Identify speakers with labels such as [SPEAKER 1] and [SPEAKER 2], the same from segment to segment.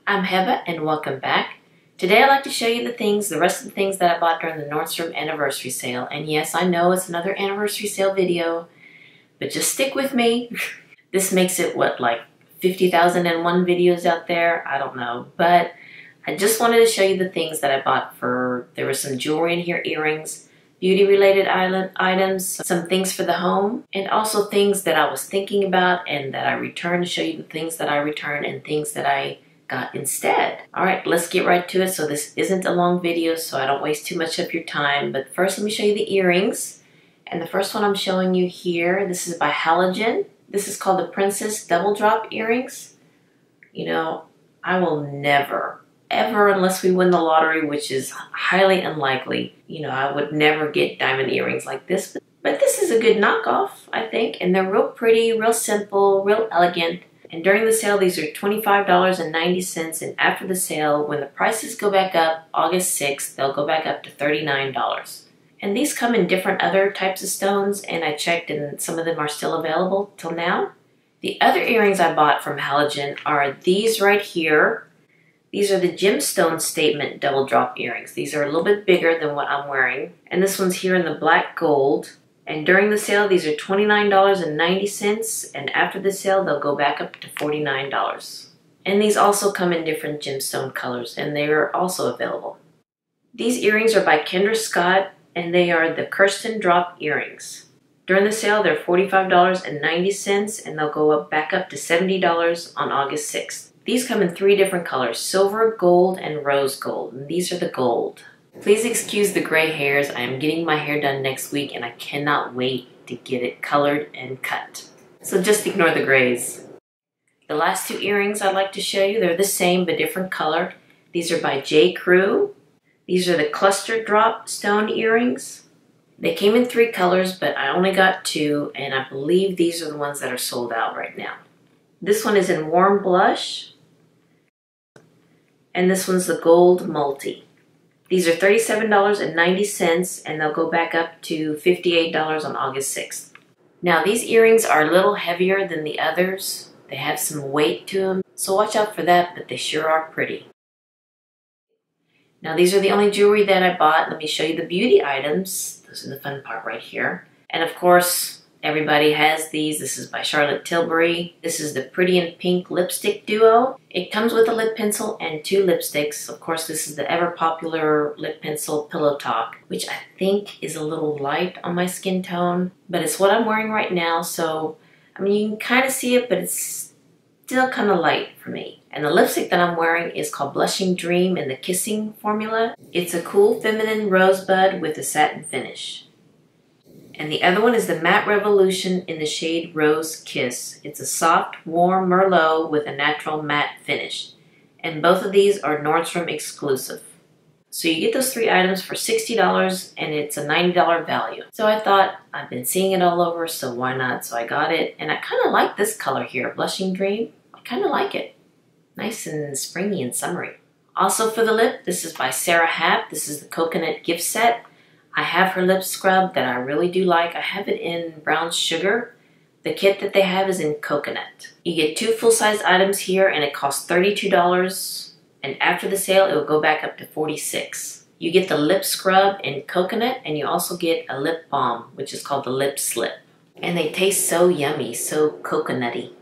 [SPEAKER 1] I'm Heba and welcome back. Today I'd like to show you the rest of the things that I bought during the Nordstrom Anniversary Sale. And yes, I know it's another Anniversary Sale video, but just stick with me. This makes it, what, like 50,001 videos out there? I don't know. But I just wanted to show you the things that I bought there was some jewelry in here, earrings, beauty-related items, some things for the home, and also things that I was thinking about and that I returned, to show you the things that I returned and things that I got instead. Alright, let's get right to it. So this isn't a long video, so I don't waste too much of your time. But first, let me show you the earrings. And the first one I'm showing you here, this is by Halogen. This is called the Princess Double Drop Earrings. You know, I will never, ever, unless we win the lottery, which is highly unlikely, you know, I would never get diamond earrings like this. But this is a good knockoff, I think. And they're real pretty, real simple, real elegant. And during the sale, these are $25.90. And after the sale, when the prices go back up, August 6th, they'll go back up to $39. And these come in different other types of stones. And I checked and some of them are still available till now. The other earrings I bought from Halogen are these right here. These are the Gemstone Statement Double Drop Earrings. These are a little bit bigger than what I'm wearing. And this one's here in the black gold. And during the sale, these are $29.90. And after the sale, they'll go back up to $49. And these also come in different gemstone colors, and they are also available. These earrings are by Kendra, and they are the Kirsten Drop Earrings. During the sale, they're $45.90, and they'll go back up to $70 on August 6th. These come in 3 different colors, silver, gold, and rose gold. And these are the gold. Please excuse the gray hairs. I am getting my hair done next week and I cannot wait to get it colored and cut. So just ignore the grays. The last 2 earrings I'd like to show you, they're the same but different color. These are by J. Crew. These are the cluster drop stone earrings. They came in 3 colors, but I only got 2, and I believe these are the ones that are sold out right now. This one is in warm blush. And this one's the gold multi. These are $37.90, and they'll go back up to $58 on August 6th. Now these earrings are a little heavier than the others. They have some weight to them, so watch out for that, but they sure are pretty. Now these are the only jewelry that I bought. Let me show you the beauty items. This is the fun part right here. And of course, everybody has these. This is by Charlotte Tilbury. This is the Pretty in Pink Lipstick Duo. It comes with a lip pencil and 2 lipsticks. Of course, this is the ever popular lip pencil Pillow Talk, which I think is a little light on my skin tone, but it's what I'm wearing right now. So, I mean, you can kind of see it, but it's still kind of light for me. And the lipstick that I'm wearing is called Blushing Dream in the Kissing formula. It's a cool feminine rosebud with a satin finish. And the other one is the Matte Revolution in the shade Rose Kiss. It's a soft, warm Merlot with a natural matte finish. And both of these are Nordstrom exclusive. So you get those 3 items for $60, and it's a $90 value. So I thought, I've been seeing it all over, so why not? So I got it, and I kind of like this color here, Blushing Dream. I kind of like it. Nice and springy and summery. Also for the lip, this is by Sara Happ. This is the Coconut Gift Set. I have her lip scrub that I really do like. I have it in brown sugar. The kit that they have is in coconut. You get 2 full-size items here, and it costs $32. And after the sale, it will go back up to $46. You get the lip scrub in coconut, and you also get a lip balm, which is called the Lip Slip. And they taste so yummy, so coconutty.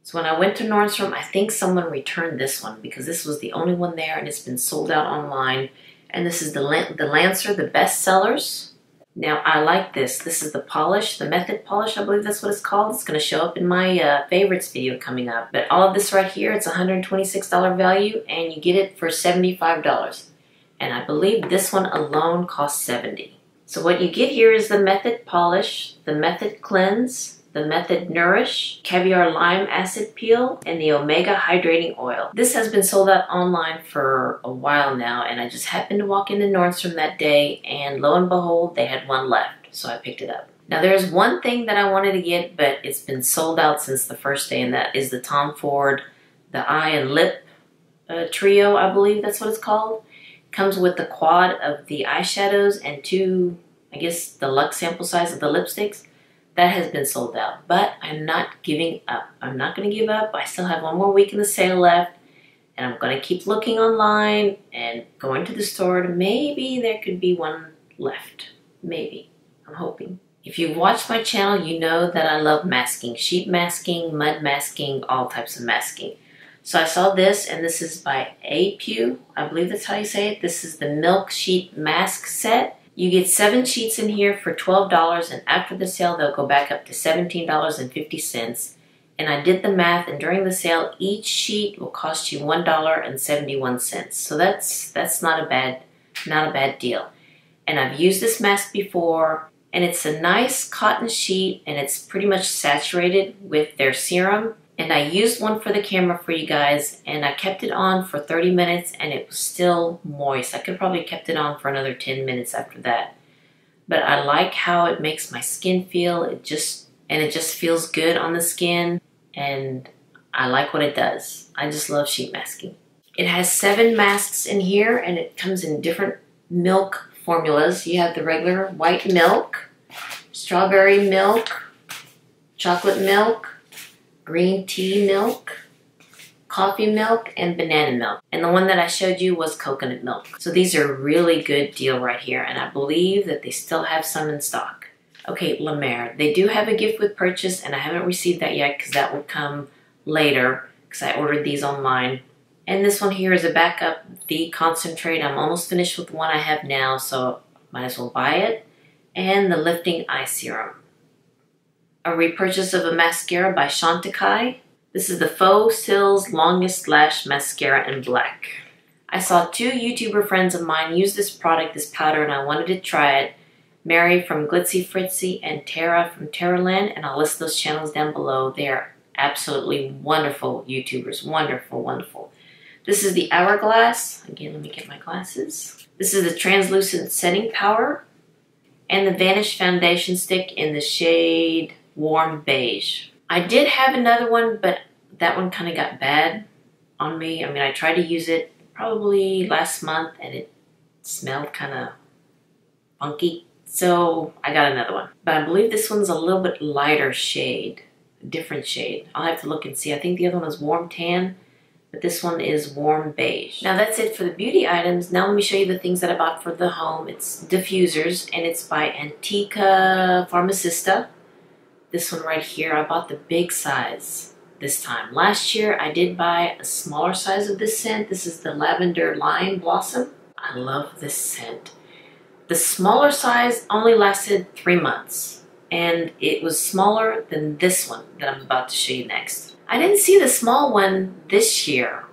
[SPEAKER 1] So when I went to Nordstrom, I think someone returned this one because this was the only one there, and it's been sold out online. And this is the Lancer, the Bestsellers. Now, I like this. This is the polish, the Method Polish, I believe that's what it's called. It's going to show up in my favorites video coming up. But all of this right here, it's $126 value, and you get it for $75. And I believe this one alone costs $70. So what you get here is the Method Polish, the Method Cleanse, the Method Nourish, Caviar Lime Acid Peel, and the Omega Hydrating Oil. This has been sold out online for a while now, and I just happened to walk into Nordstrom that day, and lo and behold, they had one left, so I picked it up. Now there's one thing that I wanted to get, but it's been sold out since the first day, and that is the Tom Ford, the Eye and Lip Trio, I believe that's what it's called. It comes with the quad of the eyeshadows and 2, I guess, the luxe sample size of the lipsticks. That has been sold out, but I'm not giving up. I'm not going to give up. I still have one more week in the sale left, And I'm going to keep looking online and going to the store. Maybe there could be one left. Maybe. I'm hoping. If you've watched my channel, you know that I love masking. Sheet masking, mud masking, all types of masking. So I saw this, and this is by Apu. I believe that's how you say it. This is the Milk Sheet Mask Set. You get 7 sheets in here for $12, and after the sale, they'll go back up to $17.50. And I did the math, and during the sale, each sheet will cost you $1.71. So that's not a bad deal. And I've used this mask before, and it's a nice cotton sheet, and it's pretty much saturated with their serum. And I used one for the camera for you guys, and I kept it on for 30 minutes, and it was still moist. I could probably kept it on for another 10 minutes after that. But I like how it makes my skin feel. It just feels good on the skin, and I like what it does. I just love sheet masking. It has 7 masks in here, and it comes in different milk formulas. You have the regular white milk, strawberry milk, chocolate milk, green tea milk, coffee milk, and banana milk. And the one that I showed you was coconut milk. So these are a really good deal right here, and I believe that they still have some in stock. Okay, La Mer. They do have a gift with purchase, and I haven't received that yet because that will come later because I ordered these online. And this one here is a backup, the concentrate. I'm almost finished with the one I have now, so might as well buy it. And the lifting eye serum. A repurchase of a mascara by Chantecaille. This is the Faux Cils Longest Lash Mascara in black. I saw 2 YouTuber friends of mine use this product, this powder, and I wanted to try it. Mary from Glitzy Fritzy and Tara from Terraland, and I'll list those channels down below. They are absolutely wonderful YouTubers. Wonderful, wonderful. This is the Hourglass. Again, let me get my glasses. This is the translucent setting powder and the Vanish foundation stick in the shade Warm Beige. I did have another one, but that one kind of got bad on me. I mean, I tried to use it probably last month, and it smelled kind of funky. So I got another one. But I believe this one's a little bit lighter shade, a different shade. I'll have to look and see. I think the other one was Warm Tan, but this one is Warm Beige. Now that's it for the beauty items. Now let me show you the things that I bought for the home. It's diffusers, and it's by Antica Pharmacista. This one right here, I bought the big size this time. Last year, I did buy a smaller size of this scent. This is the Lavender Lion Blossom. I love this scent. The smaller size only lasted 3 months, and it was smaller than this one that I'm about to show you next. I didn't see the small one this year.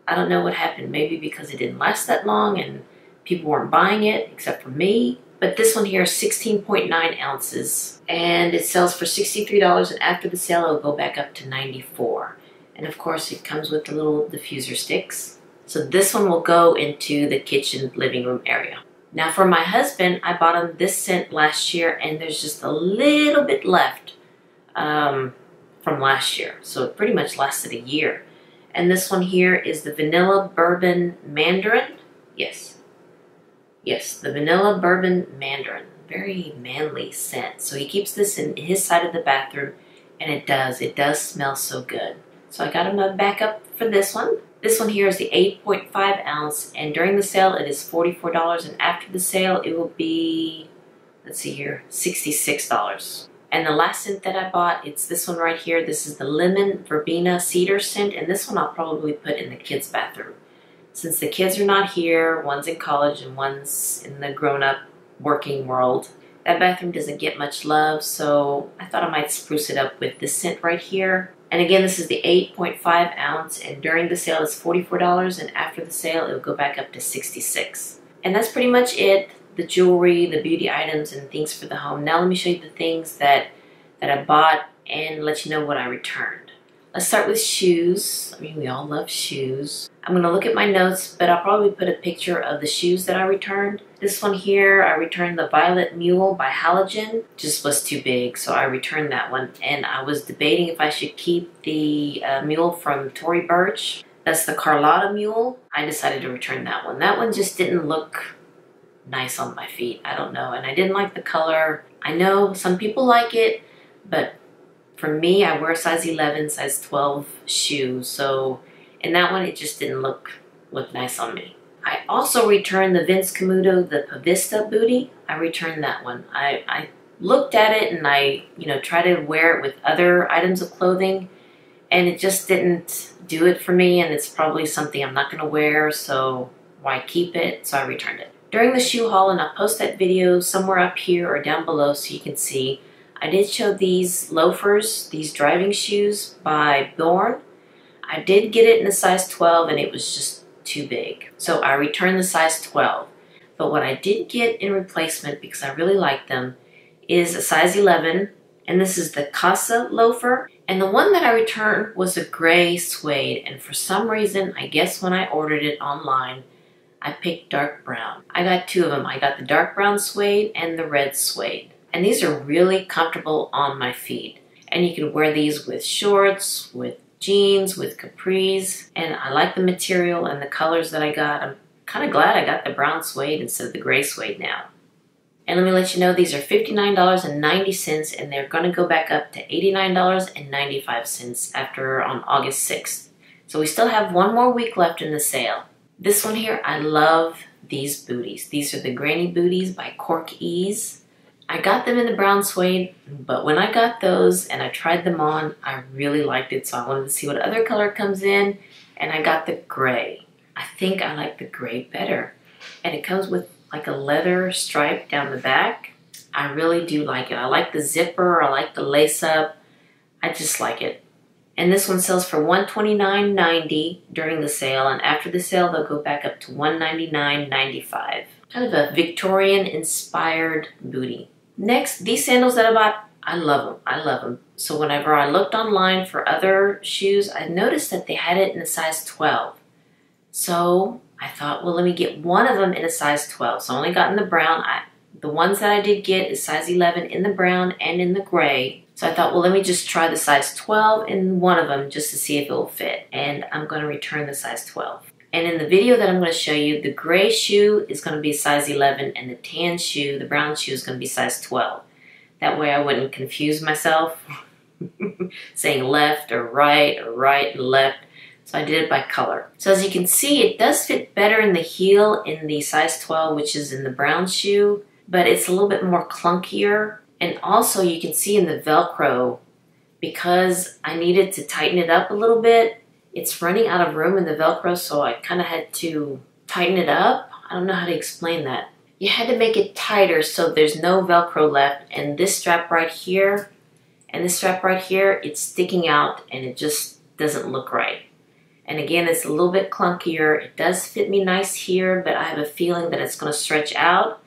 [SPEAKER 1] I don't know what happened. Maybe because it didn't last that long and people weren't buying it except for me. But this one here is 16.9 ounces, and it sells for $63, and after the sale it'll go back up to $94. And of course it comes with the little diffuser sticks. So this one will go into the kitchen living room area. Now for my husband, I bought him this scent last year, and there's just a little bit left from last year. So it pretty much lasted a year. And this one here is the Vanilla Bourbon Mandarin. Yes, the Vanilla Bourbon Mandarin. Very manly scent. So he keeps this in his side of the bathroom, and it does smell so good. So I got him a backup for this one. This one here is the 8.5 ounce, and during the sale it is $44, and after the sale it will be, let's see here, $66. And the last scent that I bought, it's this one right here. This is the Lemon Verbena Cedar scent, and this one I'll probably put in the kids' bathroom. Since the kids are not here, one's in college and one's in the grown-up working world, that bathroom doesn't get much love, so I thought I might spruce it up with this scent right here. And again, this is the 8.5 ounce, and during the sale it's $44, and after the sale it'll go back up to $66. And that's pretty much it. The jewelry, the beauty items, and things for the home. Now let me show you the things that I bought and let you know what I returned. Let's start with shoes. I mean, we all love shoes. I'm going to look at my notes, but I'll probably put a picture of the shoes that I returned. This one here, I returned the Violet Mule by Halogen. Just was too big, so I returned that one. And I was debating if I should keep the mule from Tory Burch. That's the Carlotta Mule. I decided to return that one. That one just didn't look nice on my feet. I don't know. And I didn't like the color. I know some people like it, but for me, I wear size 11, size 12 shoes. So And that one, it just didn't look nice on me. I also returned the Vince Camuto, the Pavista booty. I returned that one. I looked at it and I, tried to wear it with other items of clothing, and it just didn't do it for me, and it's probably something I'm not going to wear, so why keep it? So I returned it. During the shoe haul, and I'll post that video somewhere up here or down below so you can see, I did show these loafers, these driving shoes by Born. I did get it in a size 12 and it was just too big. So I returned the size 12. But what I did get in replacement, because I really like them, is a size 11. And this is the Casa loafer. And the one that I returned was a gray suede. And for some reason, I guess when I ordered it online, I picked dark brown. I got two of them. I got the dark brown suede and the red suede. And these are really comfortable on my feet. And you can wear these with shorts, with jeans, with capris. And I like the material and the colors that I got. I'm kind of glad I got the brown suede instead of the gray suede now. And let me let you know, these are $59.90 and they're going to go back up to $89.95 after on August 6th. So we still have one more week left in the sale. This one here, I love these booties. These are the Granny Booties by Cork Ease. I got them in the brown suede, but when I got those and I tried them on, I really liked it. So I wanted to see what other color comes in, and I got the gray. I think I like the gray better. And it comes with like a leather stripe down the back. I really do like it. I like the zipper, I like the lace up. I just like it. And this one sells for $129.90 during the sale, and after the sale they'll go back up to $199.95. Kind of a Victorian inspired booty. Next, these sandals that I bought, I love them. I love them. So whenever I looked online for other shoes, I noticed that they had it in a size 12. So I thought, well, let me get one of them in a size 12. So I only got in the brown. The ones that I did get is size 11 in the brown and in the gray. So I thought, well, let me just try the size 12 in one of them just to see if it will fit. And I'm going to return the size 12. And in the video that I'm going to show you, the gray shoe is going to be size 11 and the tan shoe, the brown shoe, is going to be size 12. That way I wouldn't confuse myself saying left or right and left. So I did it by color. So as you can see, it does fit better in the heel in the size 12, which is in the brown shoe, but it's a little bit more clunkier. And also you can see in the Velcro, because I needed to tighten it up a little bit, it's running out of room in the Velcro, so I kind of had to tighten it up. I don't know how to explain that. You had to make it tighter so there's no Velcro left, and this strap right here and this strap right here, it's sticking out and it just doesn't look right. And again, it's a little bit clunkier. It does fit me nice here, but I have a feeling that it's going to stretch out.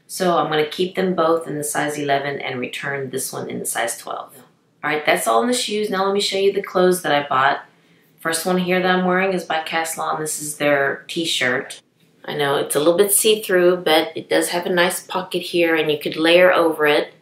[SPEAKER 1] So I'm going to keep them both in the size 11 and return this one in the size 12. All right, that's all in the shoes. Now let me show you the clothes that I bought. First one here that I'm wearing is by Caslon. This is their t-shirt. I know it's a little bit see-through, but it does have a nice pocket here and you could layer over it.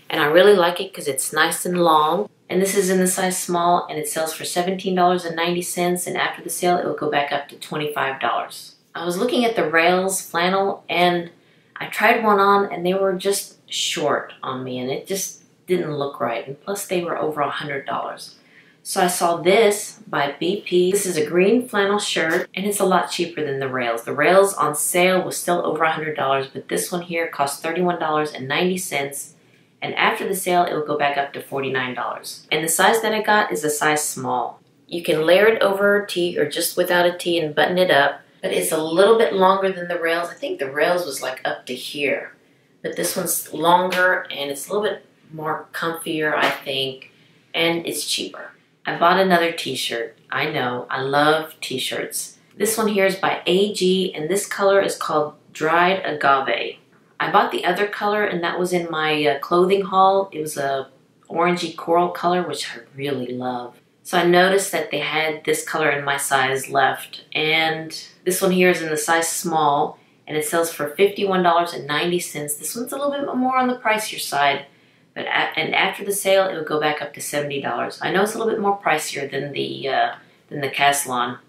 [SPEAKER 1] And I really like it because it's nice and long. And this is in the size small and it sells for $17.90, and after the sale it will go back up to $25. I was looking at the Rails flannel and I tried one on and they were just short on me and it just didn't look right, and plus they were over $100. So I saw this by BP. This is a green flannel shirt and it's a lot cheaper than the Rails. The Rails on sale was still over $100, but this one here cost $31.90. And after the sale, it will go back up to $49. And the size that I got is a size small. You can layer it over a tee or just without a tee and button it up. But it's a little bit longer than the Rails. I think the Rails was like up to here. But this one's longer and it's a little bit more comfier, I think. And it's cheaper. I bought another t-shirt. I know, I love t-shirts. This one here is by AG and this color is called Dried Agave. I bought the other color and that was in my clothing haul. It was a orangey coral color, which I really love. So I noticed that they had this color in my size left, and this one here is in the size small and it sells for $51.90. This one's a little bit more on the pricier side, but and after the sale it will go back up to $70. I know it's a little bit more pricier than the Caslon,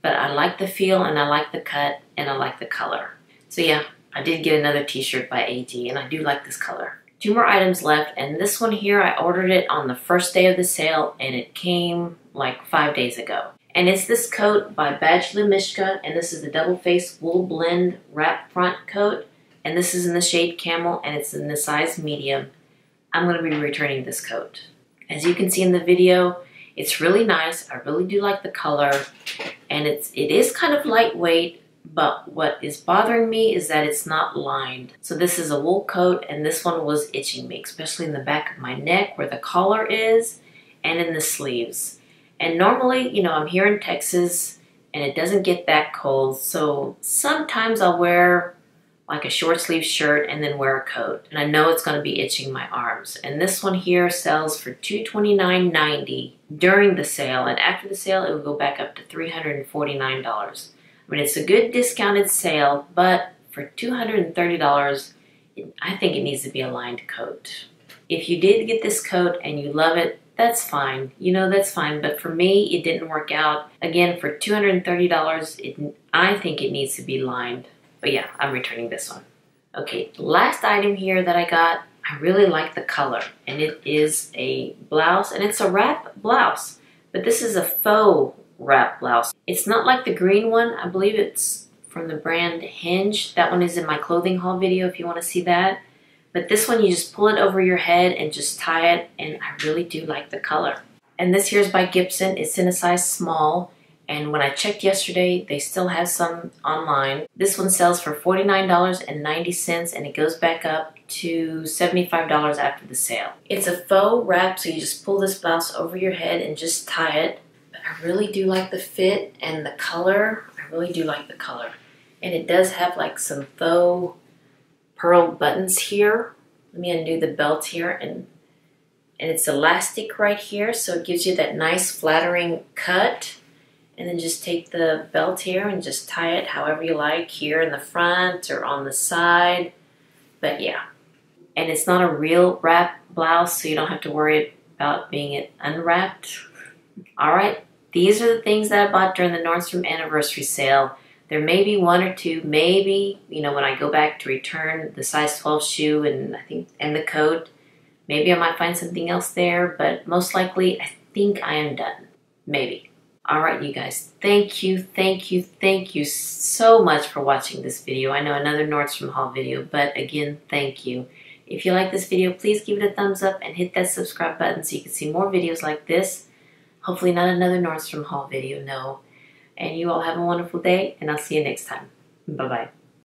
[SPEAKER 1] but I like the feel and I like the cut and I like the color. So yeah, I did get another t-shirt by AG and I do like this color. 2 more items left, and this one here I ordered it on the first day of the sale and it came like 5 days ago. And it's this coat by Badgley Mischka, and this is the Double Face Wool Blend Wrap Front Coat. And this is in the shade Camel, and it's in the size medium. I'm going to be returning this coat. As you can see in the video, it's really nice. I really do like the color, and it is kind of lightweight, but what is bothering me is that it's not lined. So this is a wool coat, and this one was itching me, especially in the back of my neck where the collar is, and in the sleeves. And normally, you know, I'm here in Texas and it doesn't get that cold, so sometimes I'll wear like a short sleeve shirt and then wear a coat. And I know it's going to be itching my arms. And this one here sells for $229.90 during the sale, and after the sale it will go back up to $349. I mean, it's a good discounted sale, but for $230, I think it needs to be a lined coat. If you did get this coat and you love it, that's fine. You know, that's fine. But for me, it didn't work out. Again, for $230, I think it needs to be lined. But yeah, I'm returning this one. Okay, last item here that I got, I really like the color. And it is a blouse, and it's a wrap blouse. But this is a faux wrap blouse. It's not like the green one. I believe it's from the brand Hinge. That one is in my clothing haul video if you want to see that. But this one, you just pull it over your head and just tie it, and I really do like the color. And this here is by Gibson. It's in a size small, and when I checked yesterday, they still have some online. This one sells for $49.90, and it goes back up to $75 after the sale. It's a faux wrap, so you just pull this blouse over your head and just tie it. But I really do like the fit and the color. I really do like the color. And it does have like some faux pearl buttons here. Let me undo the belt here, and it's elastic right here, so it gives you that nice flattering cut. And then just take the belt here and just tie it however you like, here in the front or on the side. But yeah, and it's not a real wrap blouse, so you don't have to worry about being it unwrapped. All right, these are the things that I bought during the Nordstrom Anniversary Sale. There may be one or two, maybe, you know, when I go back to return the size 12 shoe and the coat, maybe I might find something else there, but most likely I think I am done. Maybe. All right, you guys, thank you so much for watching this video. I know another Nordstrom haul video, but again, thank you. If you like this video, please give it a thumbs up and hit that subscribe button so you can see more videos like this. Hopefully not another Nordstrom haul video, no. And you all have a wonderful day, and I'll see you next time. Bye-bye.